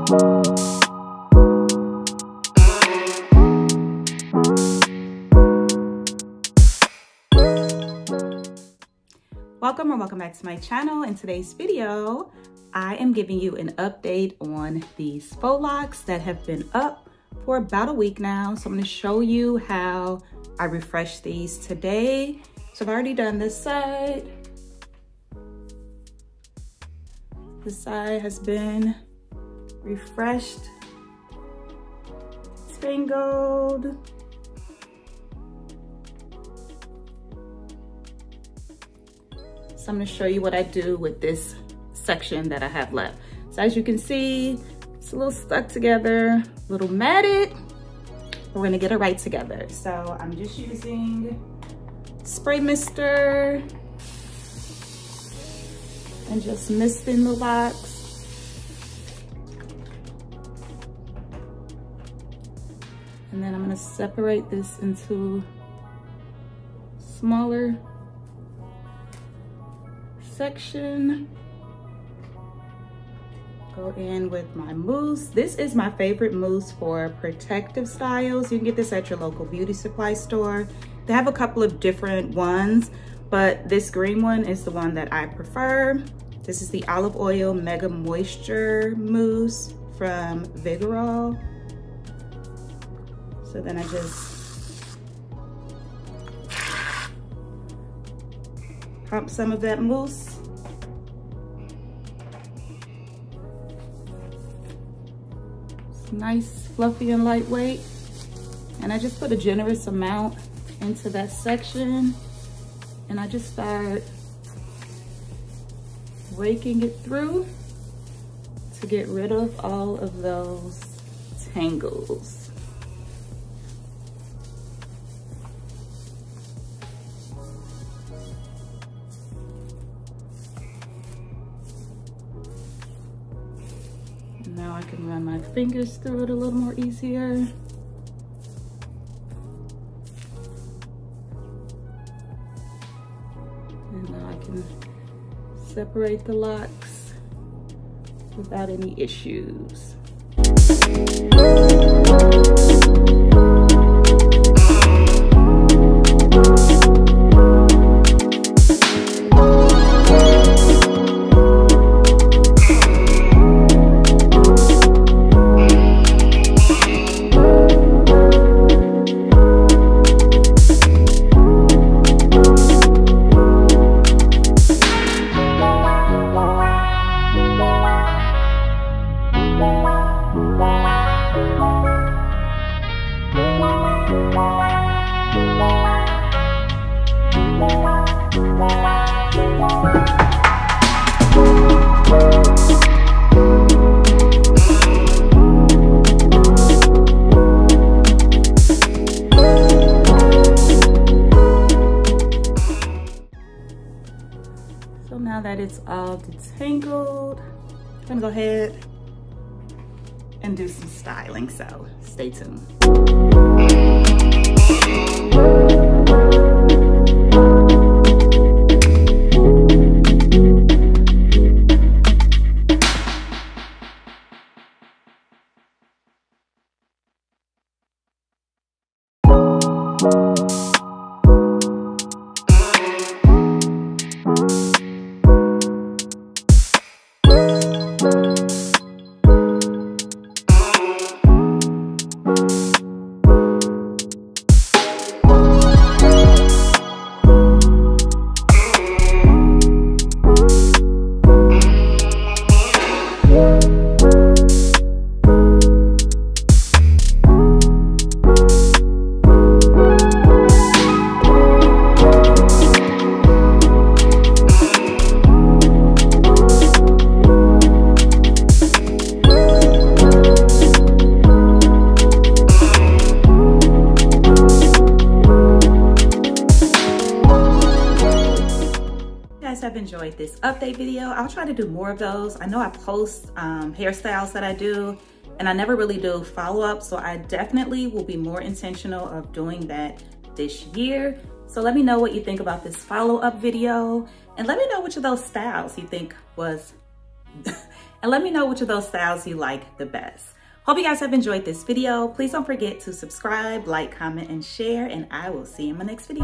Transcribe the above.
Welcome back to my channel. In today's video, I am giving you an update on these faux locks that have been up for about a week now. So I'm going to show you how I refreshed these today. So I've already done this side. This side has been refreshed, tangled. So I'm going to show you what I do with this section that I have left. So as you can see, it's a little stuck together, a little matted. We're going to get it right together. So I'm just using spray mister and just misting the locks. And then I'm going to separate this into smaller section. Go in with my mousse. This is my favorite mousse for protective styles. You can get this at your local beauty supply store. They have a couple of different ones, but this green one is the one that I prefer. This is the olive oil mega moisture mousse from Vigorol. So then I just pump some of that mousse. It's nice, fluffy, and lightweight. And I just put a generous amount into that section. And I just start raking it through to get rid of all of those tangles. Now I can run my fingers through it a little more easier. And now I can separate the locks without any issues. So now that it's all detangled, I'm gonna go ahead and do some styling, so stay tuned. I've enjoyed this update video. I'll try to do more of those. I know I post hairstyles that I do, and I never really do follow-up, so I definitely will be more intentional of doing that this year. So let me know what you think about this follow-up video, and let me know which of those styles you think was and let me know which of those styles you like the best. Hope you guys have enjoyed this video. Please don't forget to subscribe, like, comment, and share, and I will see you in my next video.